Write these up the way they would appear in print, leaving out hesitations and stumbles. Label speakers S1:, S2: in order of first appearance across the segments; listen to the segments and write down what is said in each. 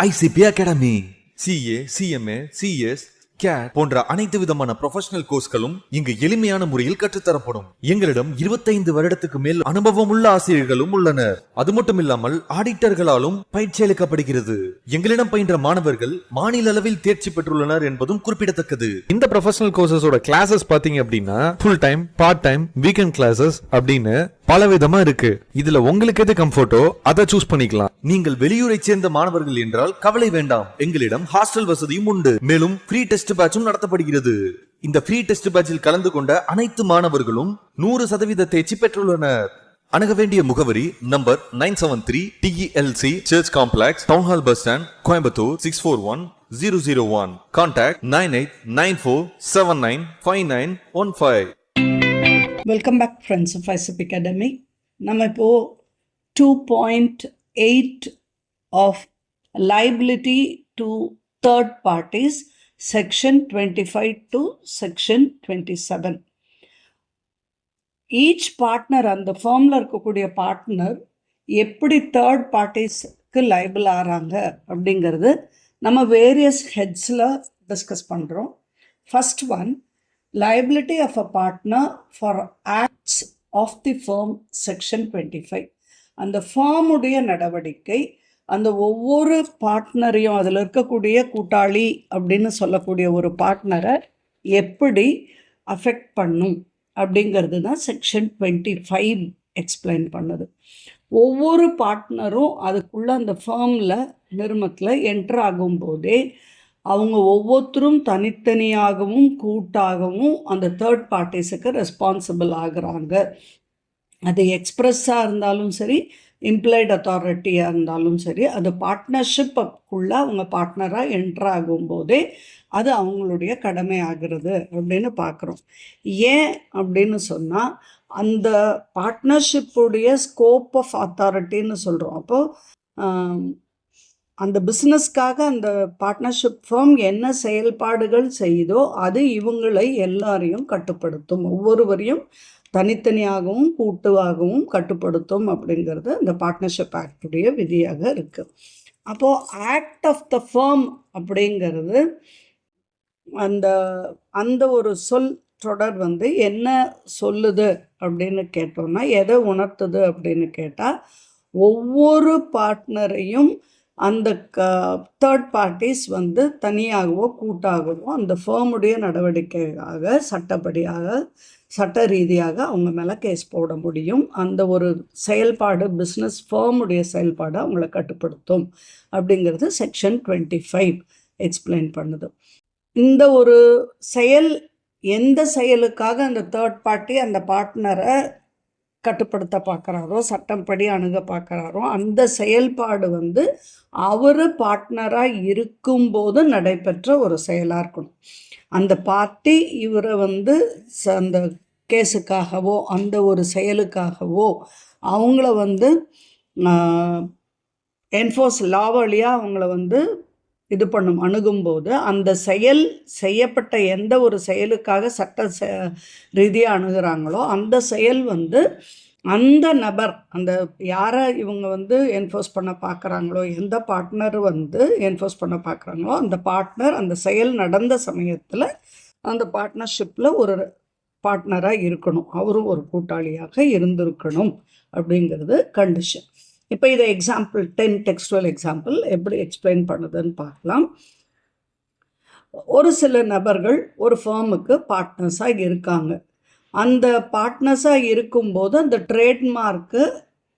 S1: ICP Academy. CA, CMA, CS, CAT போன்ற அனைத்து விதமான ப்ரொஃபஷனல் கோர்ஸ்களும் இங்கு எளிமையான முறையில் கற்றுத்தரப்படும். எங்களிடம் 25 வருடத்துக்கு மேல் அனுபவம் உள்ள ஆசிரியர்களும் உள்ளனர். அது மட்டும் இல்லாமல் ஆடிட்டர்களாலும் பயிற்சி அளிக்கப்படுகிறது. எங்களிடம் பயின்ற மாணவர்கள் மாநில அளவில் தேர்ச்சி பெற்றுள்ளனர் என்பதும் குறிப்பிடத்தக்கது. இந்த ப்ரொஃபஷனல் கோர்சஸோட கிளாஸஸ் பாத்தீங்க அப்படின்னா full time, part time, weekend classes அப்படின்னு பல விதமா இருக்கு. இதுல உங்களுக்கு எது கம்ஃபர்ட்டோ அதை சூஸ் பண்ணிக்கலாம். நீங்கள் வெளியூரை சேர்ந்த மாணவர்கள் என்றால் கவலை வேண்டாம். எங்களிடம் ஹாஸ்டல் வசதியும் உண்டு. மேலும் ஃப்ரீ டெஸ்ட் பேட்சும் நடத்தப்படுகிறது. இந்த ஃப்ரீ டெஸ்ட் பேட்சில் கலந்து கொண்ட அனைத்து மாணவர்களும் 100% தேர்ச்சி பெற்றுள்ளனர். அணுக வேண்டிய முகவரி number 973 TELC church complex, town hall bus stand, Coimbatore 641001. Contact 9894795915.
S2: Welcome back friends of ICP academy. நம்ம இப்போது 2.8 ஆஃப் liability to third parties section 25 to section 27. Each partner, அந்த ஃபார்மில் இருக்கக்கூடிய பார்ட்னர் எப்படி தேர்ட் பார்ட்டிஸ்க்கு லைபிள் ஆகிறாங்க அப்படிங்கிறது நம்ம வேரியஸ் ஹெட்ஸில் டிஸ்கஸ் பண்ணுறோம். First one, liability of a partner for acts of the firm section 25. அந்த ஃபார்முடைய நடவடிக்கை அந்த ஒவ்வொரு பார்ட்னரையும், அதில் இருக்கக்கூடிய கூட்டாளி அப்படின்னு சொல்லக்கூடிய ஒரு பார்ட்னரை எப்படி அஃபெக்ட் பண்ணும் அப்படிங்கிறது தான் செக்ஷன் 25 எக்ஸ்பிளைன் பண்ணுது. ஒவ்வொரு பார்ட்னரும் அதுக்குள்ளே அந்த ஃபார்மில் நிறுவனத்தில் என்ட்ரு ஆகும்போதே அவங்க ஒவ்வொருத்தரும் தனித்தனியாகவும் கூட்டாகவும் அந்த தேர்ட் பார்ட்டிஸுக்கு ரெஸ்பான்சிபிள் ஆகுறாங்க. அது எக்ஸ்ப்ரெஸ்ஸாக இருந்தாலும் சரி, இம்ப்ளைட் அத்தாரிட்டியாக இருந்தாலும் சரி, அது பார்ட்னர்ஷிப்புக்குள்ளே அவங்க பார்ட்னராக என்ட்ரு ஆகும்போதே அது அவங்களுடைய கடமை ஆகிறது அப்படின்னு பார்க்குறோம். ஏன் அப்படின்னு சொன்னால், அந்த பார்ட்னர்ஷிப்புடைய ஸ்கோப் ஆஃப் அத்தாரிட்டின்னு சொல்கிறோம். அப்போது அந்த பிஸ்னஸ்க்காக அந்த பார்ட்னர்ஷிப் ஃபார்ம் என்ன செயல்பாடுகள் செய்யுதோ அது இவங்களை எல்லாரையும் கட்டுப்படுத்தும், ஒவ்வொருவரையும் தனித்தனியாகவும் கூட்டுவாகவும் கட்டுப்படுத்தும் அப்படிங்கிறது அந்த பார்ட்னர்ஷிப் ஆக்டுடைய விதியாக இருக்குது. அப்போது ஆக்ட் ஆஃப் த ஃபார்ம் அப்படிங்கிறது அந்த ஒரு சொல் தொடர் என்ன சொல்லுது அப்படின்னு கேட்டோம்னா, எதை உணர்த்துது அப்படின்னு கேட்டால், ஒவ்வொரு பார்ட்னரையும் அந்த தேர்ட் பார்ட்டிஸ் தனியாகவோ கூட்டாகவோ அந்த ஃபார்முடைய நடவடிக்கையாக சட்ட ரீதியாக அவங்க மேலே கேஸ் போட முடியும். அந்த ஒரு செயல்பாடு, பிஸ்னஸ் ஃபார்முடைய செயல்பாடு அவங்கள கட்டுப்படுத்தும் அப்படிங்கிறது செக்ஷன் 25 எக்ஸ்பிளைன் பண்ணுது. இந்த ஒரு செயல், எந்த செயலுக்காக அந்த தேர்ட் பார்ட்டி அந்த பார்ட்னரை கட்டுப்படுத்த பார்க்குறாரோ, சட்டம் படி அணுக பார்க்குறாரோ, அந்த செயல்பாடு அவர் பார்ட்னராக இருக்கும்போது நடைபெற்ற ஒரு செயலாக இருக்கணும். அந்த பார்ட்டி இவரை அந்த கேஸுக்காகவோ அந்த ஒரு செயலுக்காகவோ அவங்கள என்ஃபோர்ஸ் லா வழியாக அவங்கள இது பண்ணும் அணுகும்போது, அந்த செயல் செய்யப்பட்ட எந்த ஒரு செயலுக்காக சட்ட ரீதியாக அணுகிறாங்களோ அந்த செயல் அந்த நபர், அந்த யாரை இவங்க என்ஃபோர்ஸ் பண்ண பார்க்குறாங்களோ, எந்த பார்ட்னர் என்ஃபோர்ஸ் பண்ண பார்க்குறாங்களோ அந்த பார்ட்னர் அந்த செயல் நடந்த சமயத்தில் அந்த பார்ட்னர்ஷிப்பில் ஒரு பார்ட்னராக இருக்கணும், அவரும் ஒரு கூட்டாளியாக இருந்திருக்கணும் அப்படிங்கிறது கண்டிஷன். இப்போ இதை எக்ஸாம்பிள் 10 டெக்ஸ்டுவல் எக்ஸாம்பிள் எப்படி எக்ஸ்பிளைன் பண்ணுதுன்னு பார்க்கலாம். ஒரு சில நபர்கள் ஒரு ஃபார்முக்கு பார்ட்னர்ஸாக இருக்காங்க. அந்த பார்ட்னர்ஸாக இருக்கும்போது அந்த ட்ரேட்மார்க்கு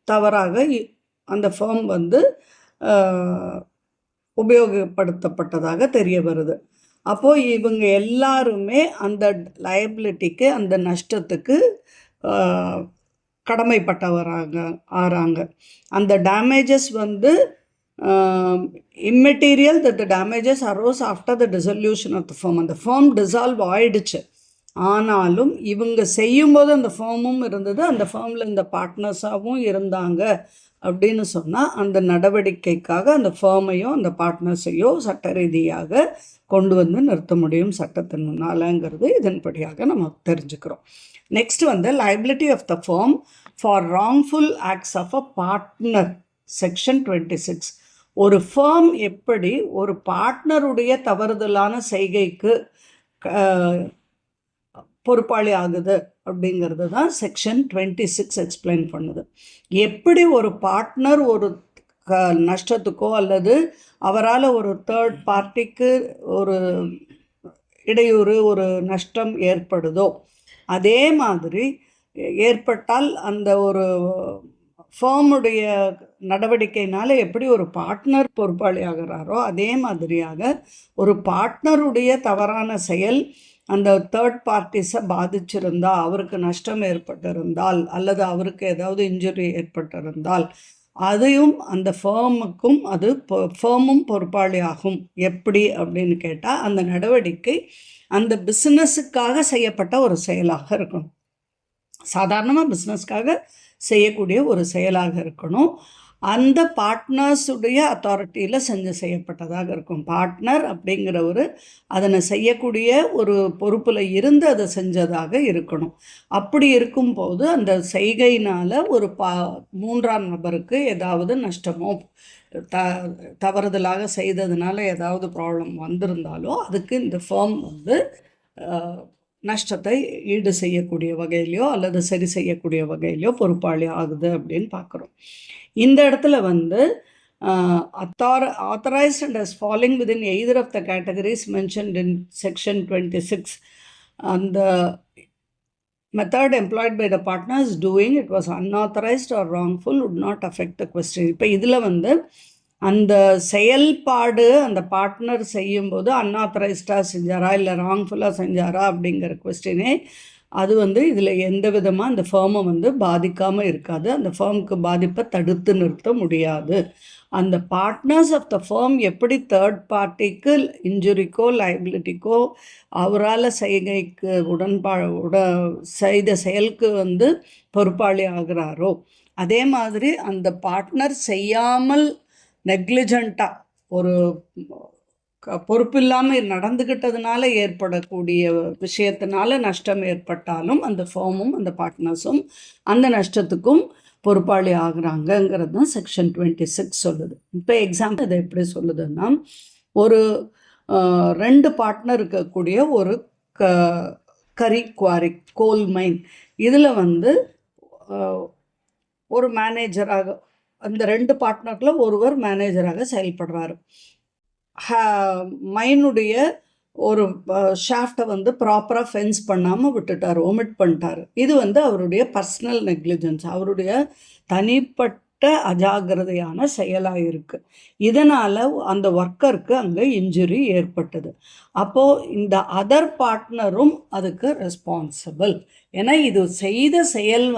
S2: தவறாக அந்த ஃபார்ம் உபயோகப்படுத்தப்பட்டதாக தெரிய வருது. அப்போது இவங்க எல்லாருமே அந்த லயபிலிட்டிக்கு, அந்த நஷ்டத்துக்கு கடமைப்பட்டவராக ஆறாங்க. அந்த damages immaterial that the damages arose after the dissolution of the firm. அந்த ஃபார்ம் டிசால்வ் ஆயிடுச்சு, ஆனாலும் இவங்க செய்யும்போது அந்த ஃபார்மும் இருந்தது, அந்த ஃபார்மில் இந்த பார்ட்னர்ஸாகவும் இருந்தாங்க அப்படின்னு சொன்னால் அந்த நடவடிக்கைக்காக அந்த ஃபார்மையோ அந்த பார்ட்னர்ஸையோ சட்ட ரீதியாக கொண்டு நிறுத்த முடியும் சட்டத்தின் முன்னாலங்கிறது இதன்படியாக நம்ம தெரிஞ்சுக்கிறோம். Next liability of the firm for wrongful acts of a partner section 26. ஒரு ஃபர்ம் எப்படி ஒரு பார்ட்னருடைய தவறுதலான செய்கைக்கு பொறுப்பாளி ஆகுது அப்படிங்கிறது தான் செக்ஷன் 26 எக்ஸ்பிளைன் பண்ணுது. எப்படி ஒரு பார்ட்னர் ஒரு நஷ்டத்துக்கோ அல்லது அவரால் ஒரு தேர்ட் பார்ட்டிக்கு ஒரு இடையூறு ஒரு நஷ்டம் ஏற்படுதோ அதே மாதிரி ஏற்பட்டால் அந்த ஒரு ஃபர்முடைய நடவடிக்கையினால் எப்படி ஒரு பார்ட்னர் பொறுப்பாளி ஆகிறாரோ அதே மாதிரியாக ஒரு பார்ட்னருடைய தவறான செயல் அந்த தேர்ட் பார்ட்டிஸை பாதிச்சிருந்தா, அவருக்கு நஷ்டம் ஏற்பட்டிருந்தால் அல்லது அவருக்கு ஏதாவது இன்ஜுரி ஏற்பட்டிருந்தால் அதையும் அந்த ஃபேமுக்கும் அது ஃபேமும் பொறுப்பாளி ஆகும். எப்படி அப்படின்னு கேட்டால் அந்த நடவடிக்கை அந்த பிஸ்னஸுக்காக செய்யப்பட்ட ஒரு செயலாக இருக்கணும். சாதாரணமாக பிஸ்னஸ்க்காக செய்யக்கூடிய ஒரு செயலாக இருக்கணும். அந்த பார்ட்னர்ஸுடைய அத்தாரிட்டியில் செய்யப்பட்டதாக இருக்கும். பார்ட்னர் அப்படிங்கிறவர் அதனை செய்யக்கூடிய ஒரு பொறுப்பில் இருந்து அதை செஞ்சதாக இருக்கணும். அப்படி இருக்கும்போது அந்த செய்கையினால் ஒரு மூன்றாம் நபருக்கு ஏதாவது நஷ்டமோ தவறுதலாக செய்ததுனால ஏதாவது ப்ராப்ளம் வந்திருந்தாலோ அதுக்கு இந்த ஃபர்ம் நஷ்டத்தை ஈடு செய்யக்கூடிய வகையிலையோ அல்லது சரி செய்யக்கூடிய வகையிலையோ பொறுப்பாளி ஆகுது அப்படின்னு பார்க்குறோம். இந்த இடத்துல authorized and as falling within either of the categories mentioned in section 26 and the method employed by the partners doing it was unauthorized or wrongful would not affect the question. இப்போ இதில் அந்த செயல்பாடு அந்த பார்ட்னர் செய்யும்போது அன்ஆத்தரைஸ்டாக செஞ்சாரா இல்லை ராங்ஃபுல்லாக செஞ்சாரா அப்படிங்கிற கொஸ்டினே அது இதில் எந்த விதமாக அந்த ஃபேர்மை பாதிக்காமல் இருக்காது. அந்த ஃபேர்முக்கு பாதிப்பை தடுத்து நிறுத்த முடியாது. அந்த பார்ட்னர்ஸ் ஆஃப் த ஃபேர்ம் எப்படி தேர்ட் பார்ட்டிக்கு இன்ஜுரிக்கோ லைபிலிட்டிக்கோ அவரால் செய்கைக்கு செய்த செயலுக்கு பொறுப்பாளி ஆகிறாரோ அதே மாதிரி அந்த பார்ட்னர் செய்யாமல் நெக்லிஜெண்ட்டாக ஒரு பொறுப்பில்லாமல் நடந்துக்கிட்டதுனால ஏற்படக்கூடிய விஷயத்தினால நஷ்டம் ஏற்பட்டாலும் அந்த ஃபேமும் அந்த பார்ட்னர்ஸும் அந்த நஷ்டத்துக்கும் பொறுப்பாளி ஆகுறாங்கங்கிறது தான் செக்ஷன் 26 சொல்லுது. இப்போ எக்ஸாம்பிள் இதை எப்படி சொல்லுதுன்னா, ஒரு 2 பார்ட்னர் இருக்கக்கூடிய ஒரு கரி குவாரி கோல் மைன் இதில் ஒரு மேனேஜராக அந்த 2 பார்ட்னரில் ஒருவர் மேனேஜராக செயல்படுறாரு. மைனுடைய ஒரு ஷாஃப்டை ப்ராப்பராக ஃபென்ஸ் பண்ணாமல் விட்டுட்டார், ஒமிட் பண்ணிட்டார். இது அவருடைய பர்சனல் நெக்லிஜென்ஸ், அவருடைய தனிப்பட்ட அஜாக்கிரதையான செயலாக இருக்குது. இதனால் அந்த ஒர்க்கருக்கு அங்கே இன்ஜுரி ஏற்பட்டது. அப்போது இந்த அதர் பார்ட்னரும் அதுக்கு ரெஸ்பான்சிபிள். ஏன்னா இது செய்த செயல்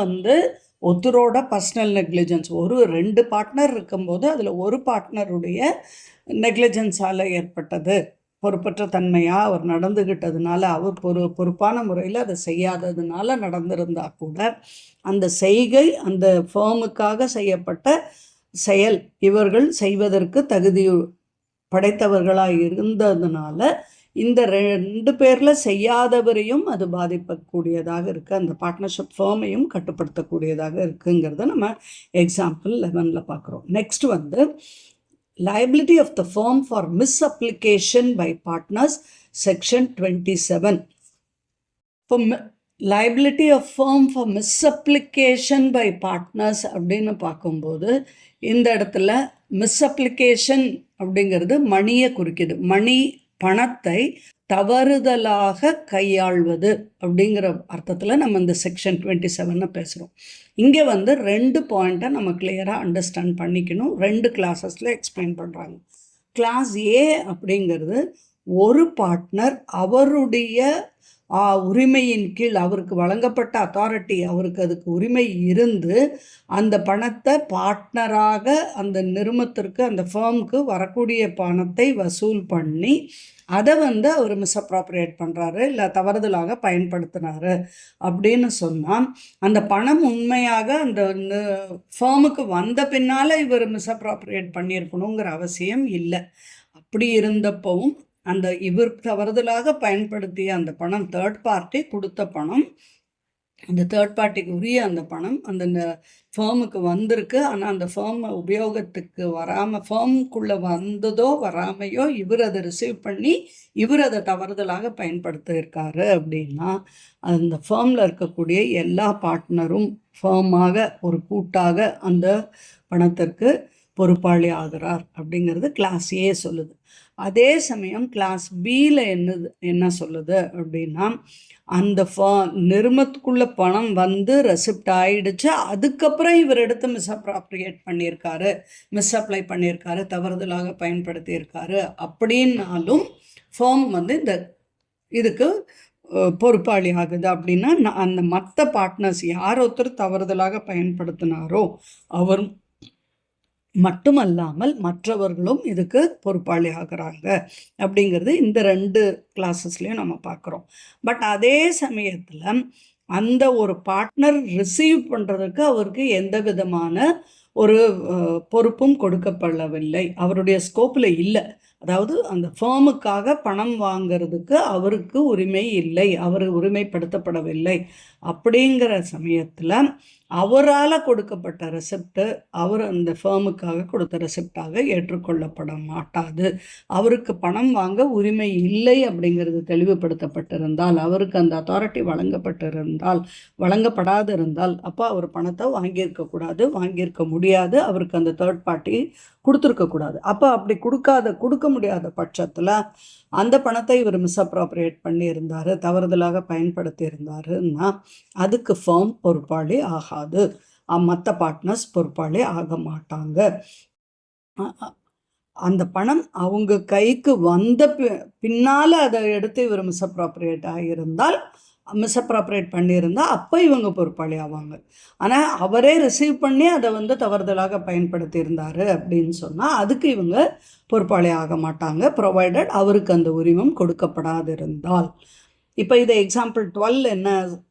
S2: ஒருத்தரோட பர்சனல் நெக்லிஜென்ஸ். 2 பார்ட்னர் இருக்கும்போது அதில் ஒரு பார்ட்னருடைய நெக்லிஜென்ஸால் ஏற்பட்டது, பொறுப்பற்ற தன்மையாக அவர் நடந்துக்கிட்டதுனால, அவர் பொறுப்பான முறையில் அதை செய்யாததுனால நடந்திருந்தால் கூட அந்த செய்கை அந்த ஃபேமுக்காக செய்யப்பட்ட செயல் இவர்கள் செய்வதற்கு தகுதி படைத்தவர்களாக இருந்ததுனால இந்த 2 பேரில் செய்யாதவரையும் அது பாதிக்கக்கூடியதாக இருக்குது, அந்த பார்ட்னர்ஷிப் ஃபேமையும் கட்டுப்படுத்தக்கூடியதாக இருக்குங்கிறத நம்ம எக்ஸாம்பிள் 11 பார்க்குறோம். Next liability of the firm for misapplication by partners, section 27. For liability of firm for misapplication by partners அப்படின்னு பார்க்கும்போது இந்த இடத்துல மிஸ்அப்ளிகேஷன் அப்படிங்கிறது மணியை குறிக்குது. மணி பணத்தை தவறுதலாக கையாள்வது அப்படிங்கிற அர்த்தத்தில் நம்ம இந்த செக்ஷன் 27 பேசுகிறோம். இங்கே 2 பாயிண்ட்டை நம்ம கிளியராக அண்டர்ஸ்டாண்ட் பண்ணிக்கணும். 2 கிளாஸஸில் எக்ஸ்பிளைன் பண்ணுறாங்க. கிளாஸ் ஏ அப்படிங்கிறது ஒரு பார்ட்னர் அவருடைய உரிமையின் கீழ் அவருக்கு வழங்கப்பட்ட அத்தாரிட்டி, அவருக்கு அதுக்கு உரிமை இருந்து அந்த பணத்தை பார்ட்னராக அந்த நிறுவனத்திற்கு அந்த ஃபேமுக்கு வரக்கூடிய பணத்தை வசூல் பண்ணி அதை அவர் மிஸ்அப்ராப்ரியேட் பண்ணுறாரு இல்லை தவறுதலாக பயன்படுத்தினாரு அப்படின்னு சொன்னால் அந்த பணம் உண்மையாக அந்த ஃபேமுக்கு வந்த பின்னால் இவர் மிஸ்அப்ராப்ரியேட் பண்ணியிருக்கணுங்கிற அவசியம் இல்லை. அப்படி இருந்தப்பவும் அந்த இவர் தவறுதலாக பயன்படுத்திய அந்த பணம் தேர்ட் பார்ட்டி கொடுத்த பணம் அந்த தேர்ட் பார்ட்டிக்கு உரிய அந்த பணம் அந்த ஃபேர்முக்கு வந்திருக்கு. ஆனால் அந்த ஃபேர்ம் உபயோகத்துக்கு வராமல், ஃபேர்முக்குள்ளே வந்ததோ வராமையோ இவர் அதை ரிசீவ் பண்ணி இவர் அதை தவறுதலாக பயன்படுத்தியிருக்காரு அப்படின்னா, அந்த ஃபேர்மில் இருக்கக்கூடிய எல்லா பார்ட்னரும் ஃபேர்மாக ஒரு கூட்டாக அந்த பணத்திற்கு பொறுப்பாளி ஆகிறார் அப்படிங்கிறது கிளாஸ் ஏ சொல்லுது. அதே சமயம் கிளாஸ் பியில் என்ன சொல்லுது அப்படின்னா, அந்த நிறுவனத்துக்குள்ள பணம் வந்து ரெசிப்ட் ஆயிடுச்சு, அதுக்கப்புறம் இவர் எடுத்து மிஸ்அப்ராப்ரியேட் பண்ணியிருக்காரு, மிஸ்அப்ளை பண்ணியிருக்காரு, தவறுதலாக பயன்படுத்தியிருக்காரு அப்படின்னாலும் ஃபேர்ம் வந்து இதுக்கு பொறுப்பாளி ஆகுது. அப்படின்னா அந்த மற்ற பார்ட்னர்ஸ் யார் ஒருத்தர் தவறுதலாக பயன்படுத்தினாரோ அவர் மட்டுமல்லாமல் மற்றவர்களும் இதுக்கு பொறுப்பாளி ஆகிறாங்க அப்படிங்கிறது இந்த 2 கிளாஸஸ்லையும் நம்ம பார்க்குறோம். பட் அதே சமயத்தில் அந்த ஒரு பார்ட்னர் ரிசீவ் பண்ணுறதுக்கு அவருக்கு எந்த விதமான ஒரு பொறுப்பும் கொடுக்கப்படவில்லை, அவருடைய ஸ்கோப்பில் இல்லை. அதாவது அந்த ஃபேர்முக்காக பணம் வாங்கிறதுக்கு அவருக்கு உரிமை இல்லை, அவர் உரிமைப்படுத்தப்படவில்லை. அப்படிங்கிற சமயத்தில் அவரால் கொடுக்கப்பட்ட ரெசிப்ட் அவர் அந்த ஃபேர்முக்காக கொடுத்த ரெசிப்டாக ஏற்றுக்கொள்ளப்பட மாட்டாது. அவருக்கு பணம் வாங்க உரிமை இல்லை அப்படிங்கிறது தெளிவுபடுத்தப்பட்டிருந்தால், அவருக்கு அந்த அத்தாரிட்டி வழங்கப்படாது இருந்தால் அப்போ அவர் பணத்தை வாங்கியிருக்கக்கூடாது, வாங்கியிருக்க முடியாது, அவருக்கு அந்த தேர்ட் பார்ட்டி கொடுத்துருக்கக்கூடாது. அப்போ அப்படி கொடுக்க முடியாத பட்சத்தில் அந்த பணத்தை இவர் மிஸ்அப்ராப்ரியேட் பண்ணியிருந்தார், தவறுதலாக பயன்படுத்தி இருந்தாருன்னா அதுக்கு ஃபேர்ம் பொறுப்பாளி ஆகாது, மற்ற பார்ட்னர்ஸ் பொறுப்பாளி ஆக மாட்டாங்க. அந்த பணம் அவங்க கைக்கு வந்த பின்னால் அதை எடுத்து இவர் மிஸ்அப்ராப்ரியேட் ஆகியிருந்தால், மிஸ்அப்ராப்ரியேட் பண்ணியிருந்தால் அப்போ இவங்க பொறுப்பாளி ஆவாங்க. ஆனால் அவரே ரிசீவ் பண்ணி அதை வந்து தவறுதலாக பயன்படுத்தி இருந்தார் அப்படின்னு சொன்னால் அதுக்கு இவங்க பொறுப்பாளி ஆக மாட்டாங்க, ப்ரொவைடட் அவருக்கு அந்த உரிமம் கொடுக்கப்படாது இருந்தால். இப்போ இதை எக்ஸாம்பிள் 12 என்ன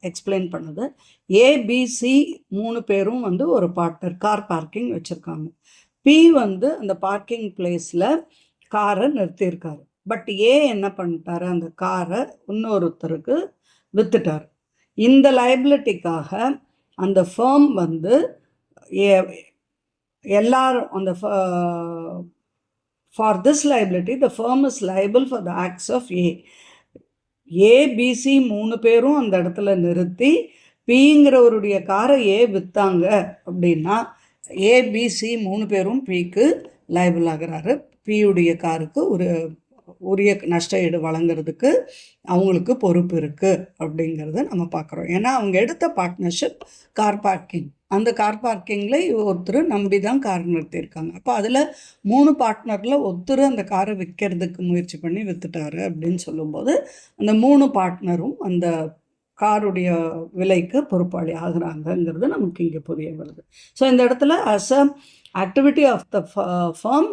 S2: எக்ஸ்பிளைன் பண்ணுது, ஏபிசி 3 பேரும் வந்து ஒரு பார்ட்னர் கார் பார்க்கிங் வச்சுருக்காங்க. பி வந்து அந்த பார்க்கிங் பிளேஸில் காரை நிறுத்தியிருக்காரு. பட் ஏ என்ன பண்ணிட்டாரு, அந்த காரை இன்னொருத்தருக்கு வித்துட்டார். இந்த லைபிலிட்டிக்காக அந்த ஃபேர்ம் வந்து எல்லாரும் அந்த for this liability the firm is liable for the acts of ABC 3 பேரும் அந்த இடத்துல நிறுத்தி பிங்கிறவருடைய காரை விற்றாங்க அப்படின்னா ஏபிசி 3 பேரும் பிக்கு லைபிள் ஆகிறாரு. பியுடைய காருக்கு உரிய நஷ்ட ஈடு வழங்குறதுக்கு அவங்களுக்கு பொறுப்பு இருக்குது அப்படிங்கிறத நம்ம பார்க்குறோம். ஏன்னா அவங்க எடுத்த பார்ட்னர்ஷிப் கார் பார்க்கிங், அந்த கார் பார்க்கிங்கில் ஒருத்தர் நம்பி தான் கார் நிறுத்தியிருக்காங்க. அப்போ அதில் 3 பார்ட்னரில் ஒருத்தர் அந்த காரை விற்கிறதுக்கு முயற்சி பண்ணி விற்றுட்டாரு அப்படின்னு சொல்லும்போது அந்த 3 பார்ட்னரும் அந்த காருடைய விலைக்கு பொறுப்பாளி ஆகுறாங்கங்கிறது நமக்கு இங்கே புரிய வருது. ஸோ இந்த இடத்துல as a activity of the firm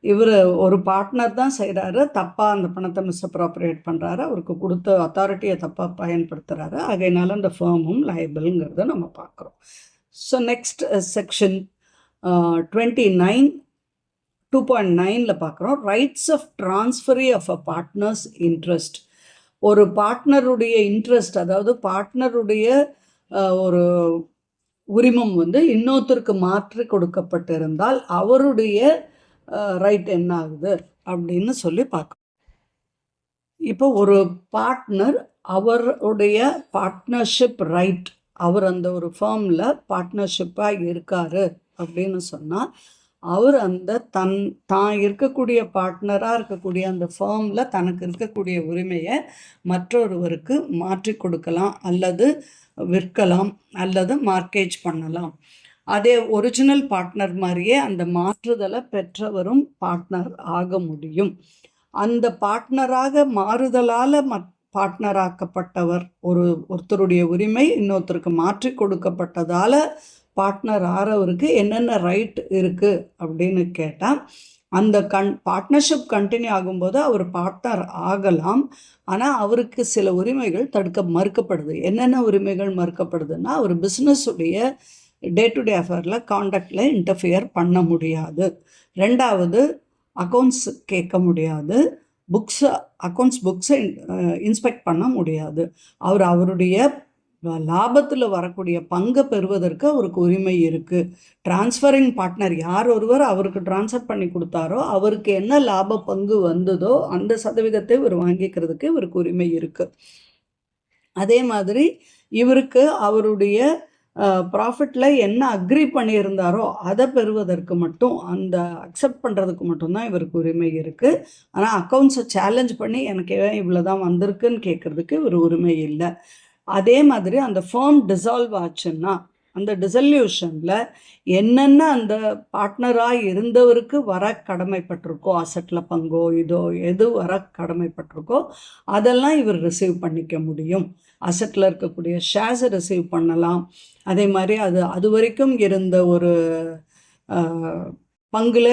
S2: இவர் ஒரு பார்ட்னர் தான் செய்கிறாரு, தப்பாக அந்த பணத்தை மிஸ்அப்ராப்ரியேட் பண்ணுறாரு, அவருக்கு கொடுத்த அத்தாரிட்டியை தப்பாக பயன்படுத்துகிறாரு, ஆகையினால அந்த ஃபேர்மும் லைபிள்ங்கிறத நம்ம பார்க்குறோம். ஸோ நெக்ஸ்ட் செக்ஷன் 2.9 பார்க்குறோம், rights of transferee of a partner's interest. ஒரு பார்ட்னருடைய இன்ட்ரெஸ்ட், அதாவது பார்ட்னருடைய ஒரு உரிமம் வந்து இன்னொருத்தருக்கு மாற்றி கொடுக்கப்பட்டிருந்தால் அவருடைய ரைட் என்ன ஆகுது அப்படின்னு சொல்லி பார்க்கணும். இப்போ ஒரு பார்ட்னர் அவருடைய பார்ட்னர்ஷிப் ரைட், அவர் அந்த ஒரு ஃபேர்மில் பார்ட்னர்ஷிப்பாக இருக்கார் அப்படின்னு சொன்னால் அவர் அந்த தான் இருக்கக்கூடிய பார்ட்னராக இருக்கக்கூடிய அந்த ஃபேர்மில் தனக்கு இருக்கக்கூடிய உரிமையை மற்றொருவருக்கு மாற்றி கொடுக்கலாம், அல்லது விற்கலாம், அல்லது மார்க்கேஜ் பண்ணலாம். அதே ஒரிஜினல் பார்ட்னர் மாதிரியே அந்த மாற்றுதலை பெற்றவரும் பார்ட்னர் ஆக முடியும். அந்த பார்ட்னராக மாறுதலால் பார்ட்னராக்கப்பட்டவர் ஒருத்தருடைய உரிமை இன்னொருத்தருக்கு மாற்றி கொடுக்கப்பட்டதால் பார்ட்னர் ஆறவருக்கு என்னென்ன ரைட் இருக்குது அப்படின்னு கேட்டால், அந்த பார்ட்னர்ஷிப் கண்டினியூ ஆகும்போது அவர் பார்ட்னர் ஆகலாம், ஆனால் அவருக்கு சில உரிமைகள் மறுக்கப்படுது. என்னென்ன உரிமைகள் மறுக்கப்படுதுன்னா, அவர் பிஸ்னஸுடைய டே டு டே அஃபேரில் காண்டக்டில் இன்டர்ஃபியர் பண்ண முடியாது. 2வது அக்கௌண்ட்ஸ் கேட்க முடியாது, அக்கௌண்ட்ஸை இன்ஸ்பெக்ட் பண்ண முடியாது. அவருடைய லாபத்தில் வரக்கூடிய பங்கை பெறுவதற்கு அவருக்கு உரிமை இருக்குது. டிரான்ஸ்ஃபரிங் பார்ட்னர் யார் ஒருவர் அவருக்கு டிரான்ஸ்ஃபர் பண்ணி கொடுத்தாரோ அவருக்கு என்ன லாப பங்கு வந்ததோ அந்த சதவீதத்தை இவர் வாங்கிக்கிறதுக்கு இவருக்கு உரிமை இருக்குது. அதே மாதிரி இவருக்கு அவருடைய ப்ராஃபிட்டில் என்ன அக்ரி பண்ணியிருந்தாரோ அதை பெறுவதற்கு மட்டும், அந்த அக்செப்ட் பண்ணுறதுக்கு மட்டும்தான் இவருக்கு உரிமை இருக்குது. ஆனால் அக்கௌண்ட்ஸை சேலஞ்ச் பண்ணி எனக்கு இவ்வளோ தான் வந்திருக்குன்னு கேட்குறதுக்கு இவர் உரிமை இல்லை. அதே மாதிரி அந்த ஃபார்ம் டிசால்வ் ஆச்சுன்னா அந்த டிசல்யூஷனில் என்னென்ன அந்த பார்ட்னராக இருந்தவருக்கு வர கடமைப்பட்டிருக்கோ, அசட்டில் பங்கோ இதோ எது வர கடமைப்பட்டிருக்கோ அதெல்லாம் இவர் ரிசீவ் பண்ணிக்க முடியும். அசட்டில் இருக்கக்கூடிய ஷேர்ஸை ரிசீவ் பண்ணலாம். அதே மாதிரி அது வரைக்கும் இருந்த ஒரு பங்கில்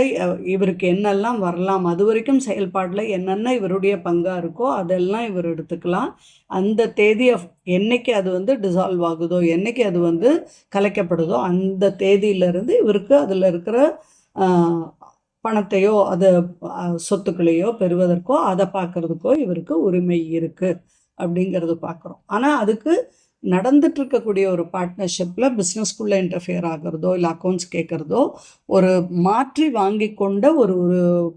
S2: இவருக்கு என்னெல்லாம் வரலாம், அது வரைக்கும் செயல்பாடில் என்னென்ன இவருடைய பங்காக இருக்கோ அதெல்லாம் இவர் எடுத்துக்கலாம். அந்த தேதியை என்னைக்கு அது வந்து டிசால்வ் ஆகுதோ, என்னைக்கு அது வந்து கலைக்கப்படுதோ அந்த தேதியிலிருந்து இவருக்கு அதில் இருக்கிற பணத்தையோ அது சொத்துக்களையோ பெறுவதற்கோ அதை பார்க்குறதுக்கோ இவருக்கு உரிமை இருக்குது அப்படிங்கிறது பார்க்குறோம். ஆனால் அதுக்கு நடந்துட்டு இருக்கக்கூடிய ஒரு பார்ட்னர்ஷிப்பில் பிஸ்னஸ்குள்ளே இன்டர்ஃபியர் ஆகிறதோ இல்லை அக்கௌண்ட்ஸ் கேட்குறதோ ஒரு மாற்றி வாங்கி கொண்ட ஒரு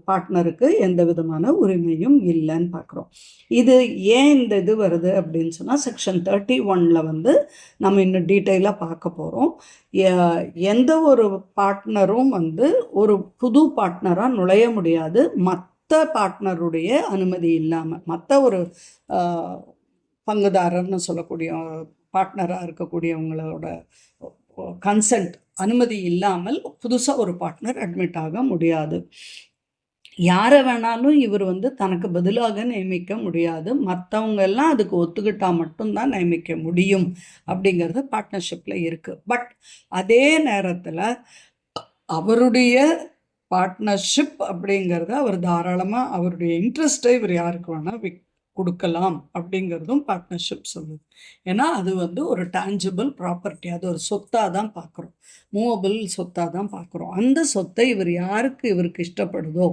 S2: பார்ட்னருக்கு எந்த விதமான உரிமையும் இல்லைன்னு பார்க்குறோம். இது ஏன் இந்த இது வருது அப்படின்னு சொன்னால் செக்ஷன் 31 வந்து நம்ம இன்னும் டீட்டெயிலாக பார்க்க போகிறோம். எந்த ஒரு பார்ட்னரும் வந்து ஒரு புது பார்ட்னராக நுழைய முடியாது மற்ற பார்ட்னருடைய அனுமதி இல்லாமல். மற்ற ஒரு பங்குதாரர்னு சொல்லக்கூடிய பார்ட்னராக இருக்கக்கூடியவங்களோட கன்சென்ட் அனுமதி இல்லாமல் புதுசாக ஒரு பார்ட்னர் அட்மிட் ஆக முடியாது. யாரை வேணாலும் இவர் வந்து தனக்கு பதிலாக நியமிக்க முடியாது. மற்றவங்க எல்லாம் அதுக்கு ஒத்துக்கிட்டால் மட்டும்தான் நியமிக்க முடியும் அப்படிங்கிறது பார்ட்னர்ஷிப்பில் இருக்குது. பட் அதே நேரத்தில் அவருடைய பார்ட்னர்ஷிப் அப்படிங்கிறத அவர் தாராளமாக அவருடைய இன்ட்ரெஸ்ட்டை இவர் யாருக்கு வேணால் கொடுக்கலாம் அப்படிங்கிறதும் பார்ட்னர்ஷிப் சொல்லுது. ஏன்னா அது வந்து ஒரு டான்ஜிபிள் ப்ராப்பர்ட்டி, அது ஒரு சொத்தாக தான் பார்க்குறோம், மூவபிள் சொத்தாக தான் பார்க்குறோம். அந்த சொத்தை இவர் யாருக்கு இவருக்கு இஷ்டப்படுதோ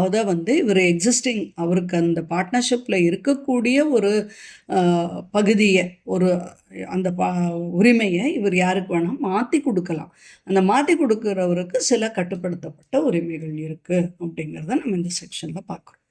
S2: அதை வந்து இவர் எக்ஸிஸ்டிங் அவருக்கு அந்த பார்ட்னர்ஷிப்பில் இருக்கக்கூடிய ஒரு பகுதியை ஒரு அந்த உரிமையை இவர் யாருக்கு வேணால் மாற்றி கொடுக்கலாம். அந்த மாற்றி கொடுக்குறவருக்கு சில கட்டுப்படுத்தப்பட்ட உரிமைகள் இருக்குது அப்படிங்கிறத நம்ம இந்த செக்ஷனில் பார்க்குறோம்.